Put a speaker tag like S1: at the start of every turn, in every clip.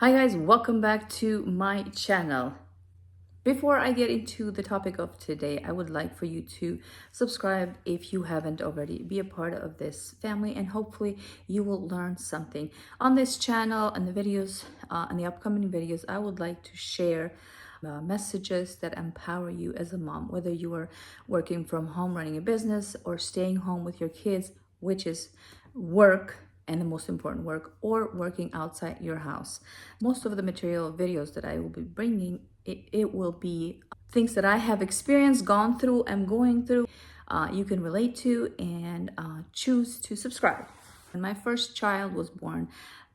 S1: Hi guys, welcome back to my channel. Before I get into the topic of today, I would like for you to subscribe if you haven't already. Be a part of this family and hopefully you will learn something. On this channel and the videos, and the upcoming videos, I would like to share messages that empower you as a mom, whether you are working from home running a business or staying home with your kids, which is work and the most important work, or working outside your house. Most of the material videos that I will be bringing, it will be things that I have experienced, gone through, am going through, you can relate to, and choose to subscribe. When my first child was born,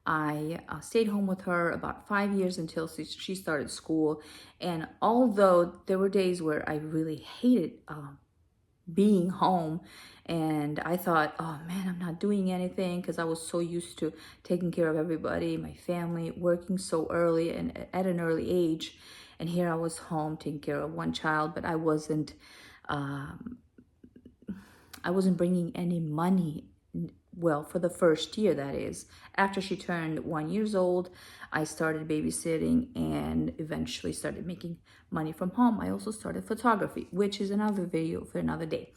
S1: I stayed home with her about 5 years until she started school. And although there were days where I really hated being home, and I thought, oh man, I'm not doing anything, because I was so used to taking care of everybody, my family, working so early and at an early age. And here I was home taking care of one child, but um, I wasn't bringing any money. Well, for the first year, that is. After she turned 1 year old, I started babysitting and eventually started making money from home. I also started photography, which is another video for another day.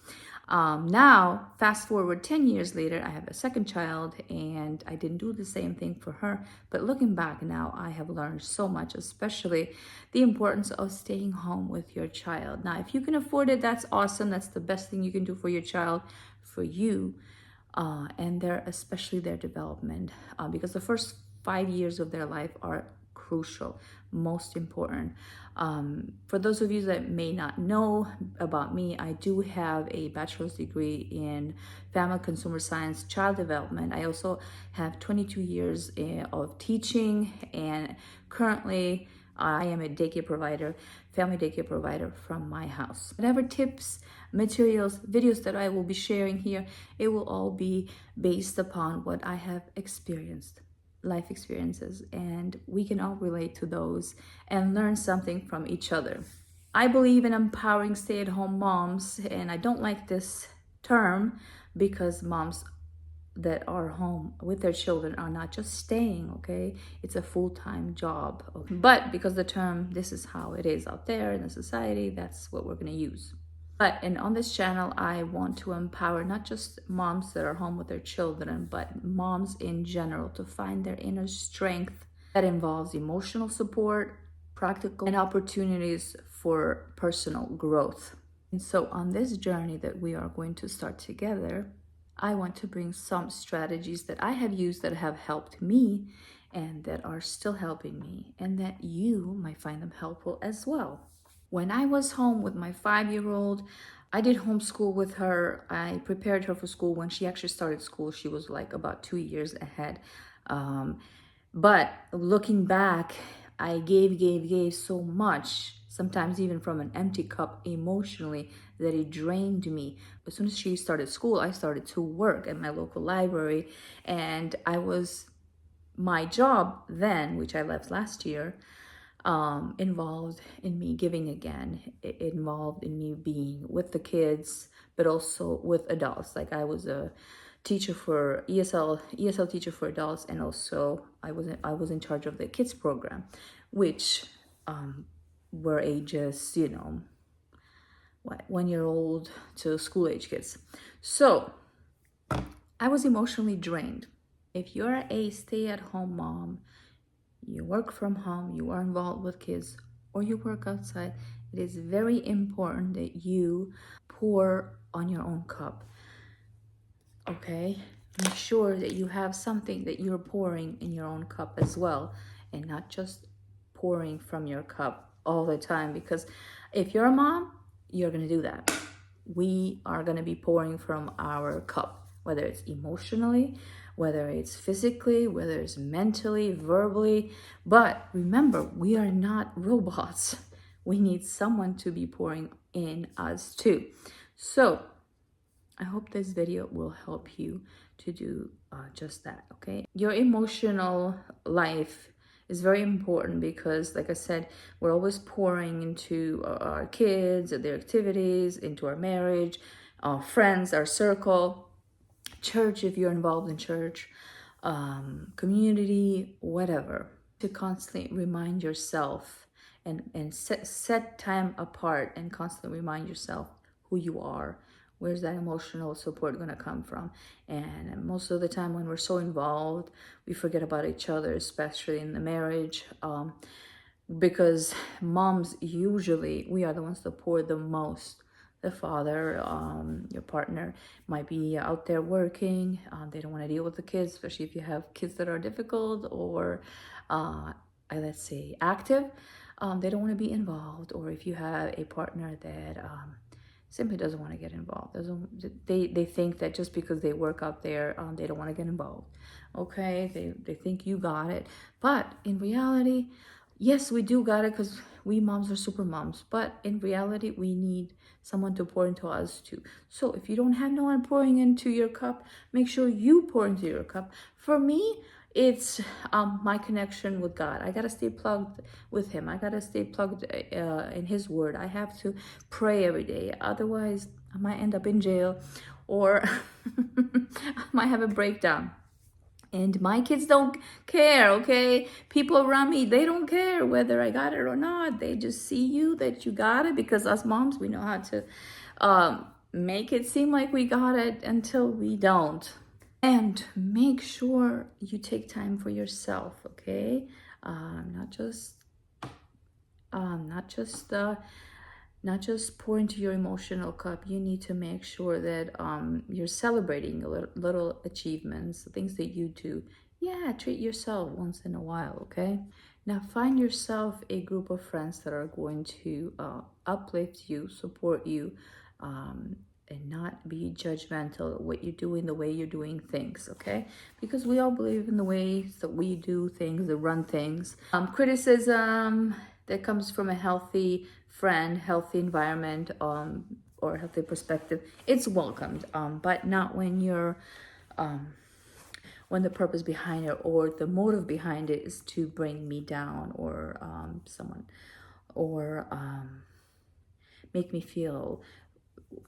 S1: Now, fast forward 10 years later, I have a second child and I didn't do the same thing for her. But looking back now, I have learned so much, especially the importance of staying home with your child. Now, if you can afford it, that's awesome. That's the best thing you can do for your child, for you, and especially their development, because the first 5 years of their life are crucial, most important. For those of you that may not know about me, I do have a bachelor's degree in family consumer science, child development. I also have 22 years of teaching, and currently I am a daycare provider, family daycare provider from my house. Whatever tips, materials, videos that I will be sharing here, it will all be based upon what I have experienced, life experiences, and we can all relate to those and learn something from each other. I believe in empowering stay-at-home moms, and I don't like this term because moms that are home with their children are not just staying, okay? It's a full-time job. Okay? But because the term, this is how it is out there in the society, that's what we're gonna use. And on this channel, I want to empower not just moms that are home with their children, but moms in general to find their inner strength that involves emotional support, practical, and opportunities for personal growth. And so on this journey that we are going to start together, I want to bring some strategies that I have used that have helped me and that are still helping me, and that you might find them helpful as well. When I was home with my 5 year old, I did homeschool with her. I prepared her for school. When she actually started school, she was like about 2 years ahead. But looking back, I gave so much, sometimes even from an empty cup emotionally, that it drained me. As soon as she started school, I started to work at my local library, and my job then, which I left last year, involved in me giving again. It involved in me being with the kids, but also with adults. Like I was a teacher for ESL teacher for adults, and also I was in charge of the kids program, which were ages, 1 year old to school age kids. So I was emotionally drained. If you're a stay-at-home mom, you work from home, you are involved with kids, or you work outside, it is very important that you pour on your own cup. Okay? Make sure that you have something that you're pouring in your own cup as well, and not just pouring from your cup all the time, because if you're a mom, you're going to do that. We are going to be pouring from our cup, whether it's emotionally, whether it's physically, whether it's mentally, verbally. But remember, we are not robots. We need someone to be pouring in us too. So I hope this video will help you to do just that, okay? Your emotional life is very important because, like I said, we're always pouring into our kids, their activities, into our marriage, our friends, our circle, church if you're involved in church, community, whatever. to constantly remind yourself and set time apart and constantly remind yourself who you are. Where's that emotional support going to come from? And most of the time when we're so involved, we forget about each other, especially in the marriage. Because moms, usually we are the ones that pour the most. The father, your partner might be out there working. They don't want to deal with the kids, especially if you have kids that are difficult or let's say active. They don't want to be involved. Or if you have a partner that simply doesn't want to get involved, they think that just because they work out there, they don't want to get involved. Okay, they think you got it, but in reality, yes, we do got it, because we moms are super moms, but in reality, we need someone to pour into us too. So if you don't have no one pouring into your cup, make sure you pour into your cup. For me, it's my connection with God. I gotta stay plugged with Him. I gotta stay plugged in His Word. I have to pray every day. Otherwise, I might end up in jail, or I might have a breakdown. And my kids don't care, okay? People around me, they don't care whether I got it or not. They just see you that you got it, because us moms, we know how to make it seem like we got it until we don't. And make sure you take time for yourself, okay? Not just pour into your emotional cup. You need to make sure that you're celebrating little achievements, things that you do. Yeah, treat yourself once in a while, okay? Now find yourself a group of friends that are going to uplift you, support you, and not be judgmental of what you're doing, the way you're doing things, okay? Because we all believe in the ways that we do things, that run things. Criticism that comes from a healthy friend, healthy environment, or healthy perspective, it's welcomed, but not when you're when the purpose behind it or the motive behind it is to bring me down, or someone, or make me feel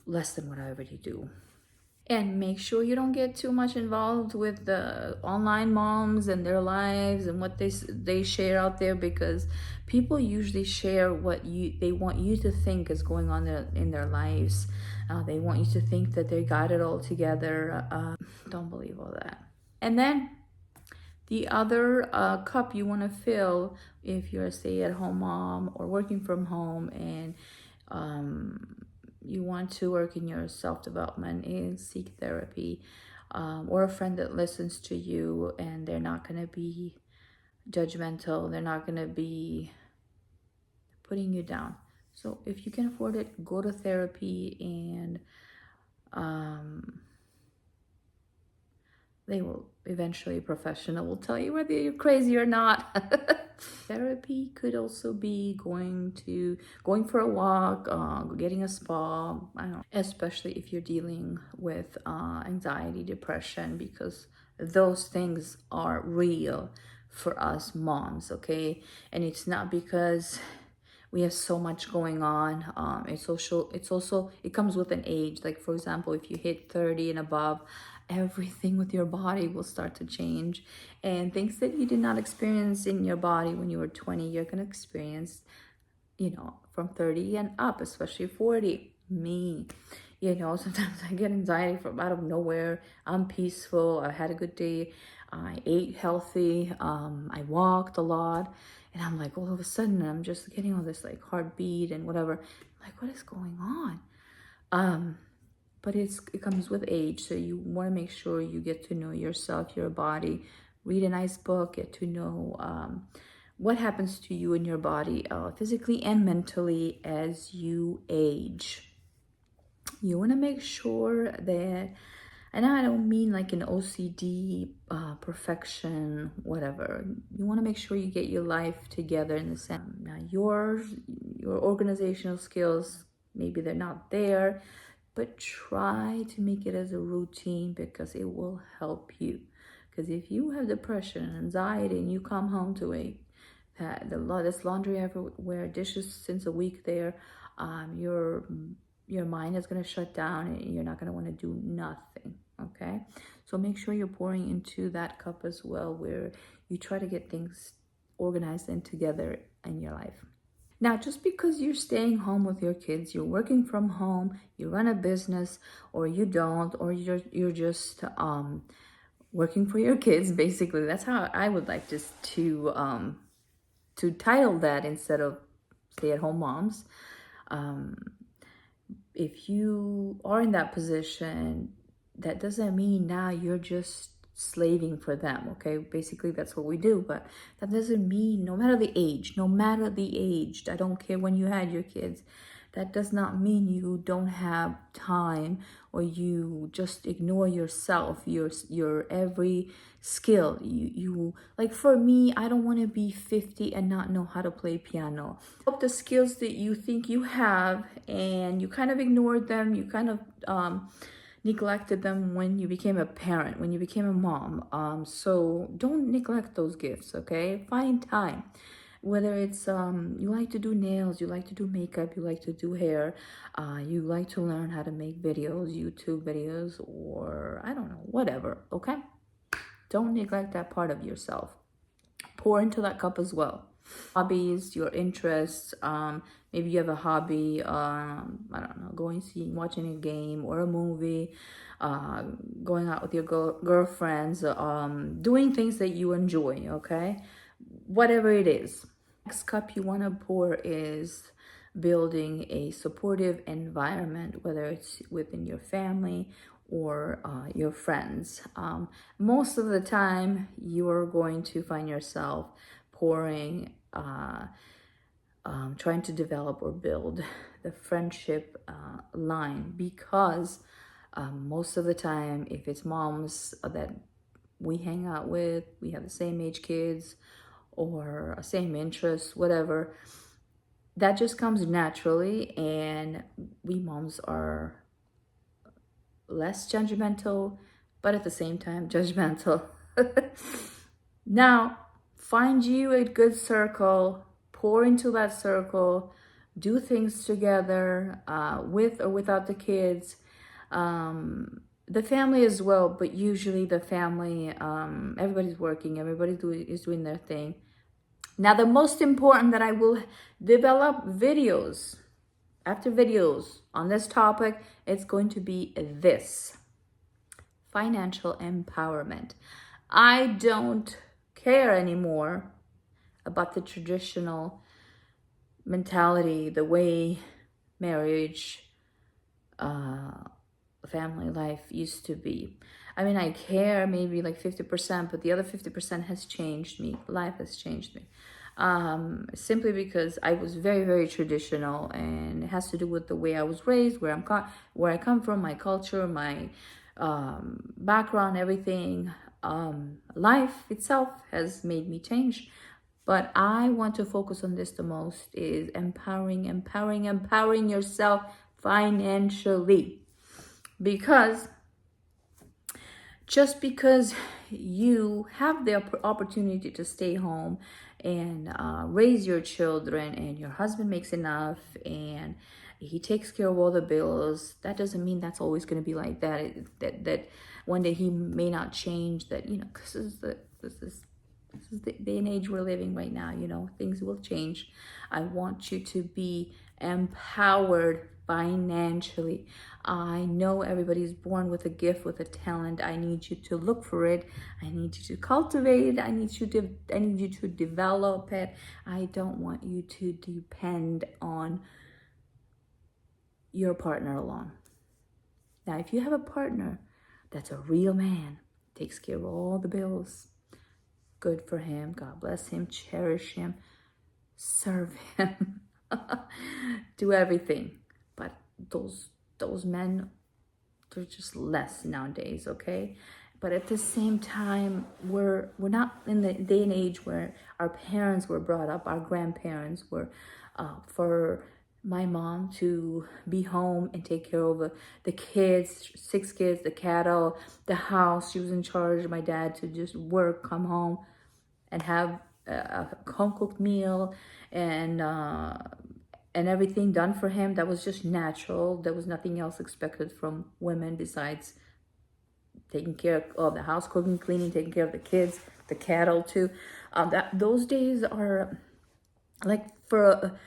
S1: less than what I already do. And make sure you don't get too much involved with the online moms and their lives and what they share out there, because people usually share what they want you to think is going on in their lives. They want you to think that they got it all together. Don't believe all that. And then the other cup you want to fill, if you're a stay-at-home mom or working from home, and you want to work in your self-development and seek therapy, or a friend that listens to you and they're not going to be judgmental, they're not going to be putting you down. So if you can afford it, go to therapy, and they will eventually, a professional will tell you whether you're crazy or not. Therapy could also be going for a walk, getting a spa. I don't know, especially if you're dealing with anxiety, depression, because those things are real for us moms, okay? And it's not because we have so much going on. It comes with an age. Like, for example, if you hit 30 and above, everything with your body will start to change, and things that you did not experience in your body when you were 20, you're going to experience, from 30 and up, especially 40. Me, sometimes I get anxiety from out of nowhere. I'm peaceful, I had a good day, I ate healthy, I walked a lot, and I'm like, all of a sudden I'm just getting all this like heartbeat and whatever. I'm like, what is going on? But it comes with age, so you want to make sure you get to know yourself, your body. Read a nice book, get to know what happens to you in your body, physically and mentally, as you age. You want to make sure that, and I don't mean like an OCD, perfection, whatever. You want to make sure you get your life together in the sense. Now your organizational skills, maybe they're not there, but try to make it as a routine, because it will help you. Because if you have depression and anxiety and you come home to this laundry everywhere, dishes since a week there, your mind is going to shut down and you're not going to want to do nothing, okay? So make sure you're pouring into that cup as well, where you try to get things organized and together in your life. Now, just because you're staying home with your kids, you're working from home, you run a business, or you don't, or you're just working for your kids, basically. That's how I would like just to title that instead of stay-at-home moms. If you are in that position, that doesn't mean now you're just slaving for them, okay? Basically, that's what we do, but that doesn't mean, no matter the age, I don't care when you had your kids, that does not mean you don't have time or you just ignore yourself, your every skill. You like, for me, I don't want to be 50 and not know how to play piano. The skills that you think you have and you kind of ignored them, you kind of neglected them when you became a parent, when you became a mom. So don't neglect those gifts, okay? Find time. Whether it's you like to do nails, you like to do makeup, you like to do hair, you like to learn how to make videos, YouTube videos, or I don't know, whatever, okay? Don't neglect that part of yourself. Pour into that cup as well. Hobbies, your interests, maybe you have a hobby, I don't know, watching a game or a movie, going out with your girlfriends, doing things that you enjoy, okay? Whatever it is. Next cup you want to pour is building a supportive environment, whether it's within your family or your friends. Most of the time, you're going to find yourself pouring, trying to develop or build the friendship line, because most of the time, if it's moms that we hang out with, we have the same age kids or same interests, whatever, that just comes naturally, and we moms are less judgmental, but at the same time judgmental. Now, find you a good circle, pour into that circle, do things together, with or without the kids, the family as well, but usually the family, everybody's working, is doing their thing. Now, the most important that I will develop videos after videos on this topic, it's going to be this: financial empowerment. I don't care anymore about the traditional mentality, the way marriage, family life used to be. I mean, I care maybe like 50%, but the other 50% has changed me. Life has changed me. Simply because I was very, very traditional, and it has to do with the way I was raised, where I come from, my culture, my background, everything. Life itself has made me change. But I want to focus on this the most, is empowering yourself financially. Because just because you have the opportunity to stay home and raise your children, and your husband makes enough and he takes care of all the bills, that doesn't mean that's always going to be like that. That one day he may not change. That, you know, this is the day and age we're living right now. You know, things will change. I want you to be empowered financially. I know everybody's born with a gift, with a talent. I need you to look for it. I need you to cultivate it. I need you to develop it. I don't want you to depend on your partner alone. Now, if you have a partner that's a real man, takes care of all the bills, good for him. God bless him. Cherish him. Serve him. Do everything. But those men, they're just less nowadays, okay? But at the same time, we're not in the day and age where our parents were brought up, our grandparents were, for my mom to be home and take care of the kids, 6 kids, the cattle, the house. She was in charge. My dad to just work, come home, and have a home-cooked meal and everything done for him. That was just natural. There was nothing else expected from women besides taking care of the house, cooking, cleaning, taking care of the kids, the cattle too. That those days are like for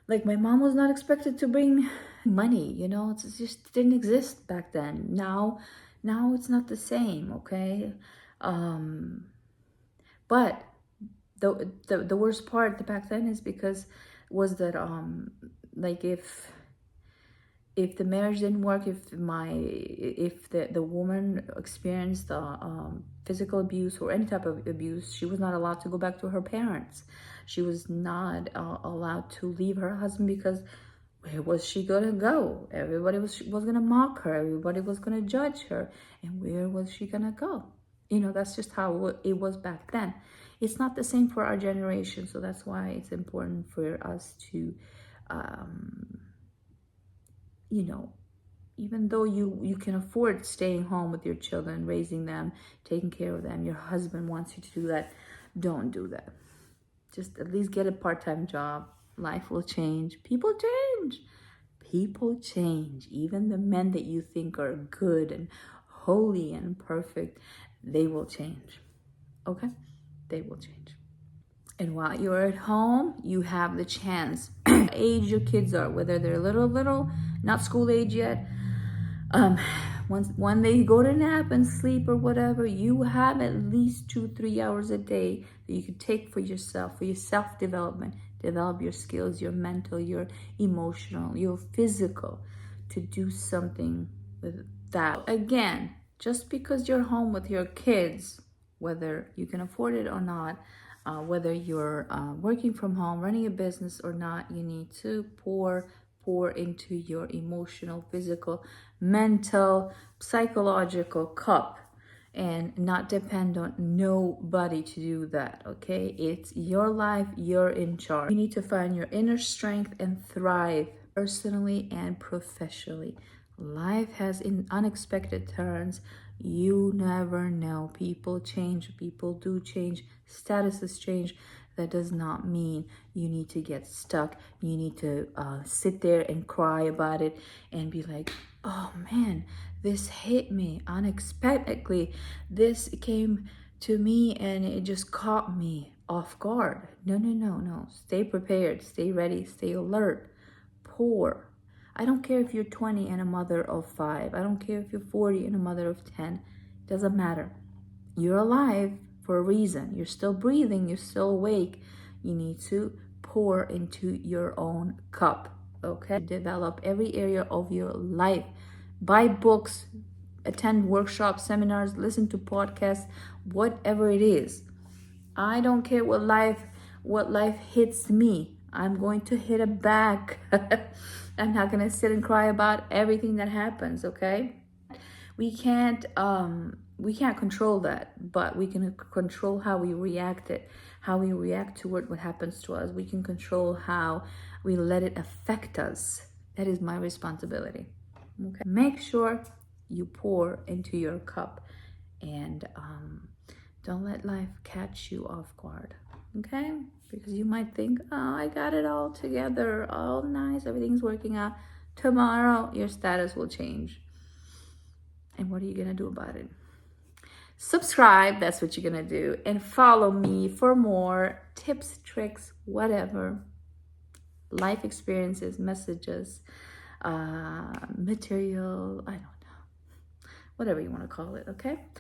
S1: like my mom was not expected to bring money, you know, it just didn't exist back then. Now it's not the same, okay? Um, but the worst part back then is because was that like if the marriage didn't work, if the woman experienced physical abuse or any type of abuse, she was not allowed to go back to her parents. She was not allowed to leave her husband, because where was she gonna go? Everybody was gonna mock her. Everybody was gonna judge her, and where was she gonna go? You know, that's just how it was back then. It's not the same for our generation, so that's why it's important for us to you know, even though you can afford staying home with your children, raising them, taking care of them, your husband wants you to do that, don't do that. Just at least get a part-time job. Life will change. People change. People change. Even the men that you think are good and holy and perfect, they will change. Okay? They will change. And while you're at home, you have the chance. Age your kids are, whether they're little, not school age yet. When they go to nap and sleep or whatever, you have at least 2-3 hours a day that you can take for yourself, for your self-development. Develop your skills, your mental, your emotional, your physical, to do something with that. Again, just because you're home with your kids, whether you can afford it or not, whether you're working from home, running a business or not, you need to pour into your emotional, physical, mental, psychological cup, and not depend on nobody to do that. Okay, it's your life, you're in charge. You need to find your inner strength and thrive personally and professionally. Life has unexpected turns. You never know. People change, people do change, statuses change. That does not mean you need to get stuck. You need to sit there and cry about it and be like, oh man, this hit me unexpectedly. This came to me and it just caught me off guard. No. Stay prepared, stay ready, stay alert. Pour. I don't care if you're 20 and a mother of 5. I don't care if you're 40 and a mother of 10. It doesn't matter. You're alive for a reason. You're still breathing. You're still awake. You need to pour into your own cup. Okay? Develop every area of your life. Buy books, attend workshops, seminars, listen to podcasts, whatever it is. I don't care what life hits me. I'm going to hit it back. I'm not going to sit and cry about everything that happens, okay? We can't control that, but we can control how we react to what happens to us. We can control how we let it affect us. That is my responsibility. Okay. Make sure you pour into your cup, and don't let life catch you off guard. Okay? Because you might think, oh, I got it all together, all nice, everything's working out. Tomorrow, your status will change. And what are you going to do about it? Subscribe, that's what you're going to do. And follow me for more tips, tricks, whatever. Life experiences, messages, material, I don't know. Whatever you want to call it, okay?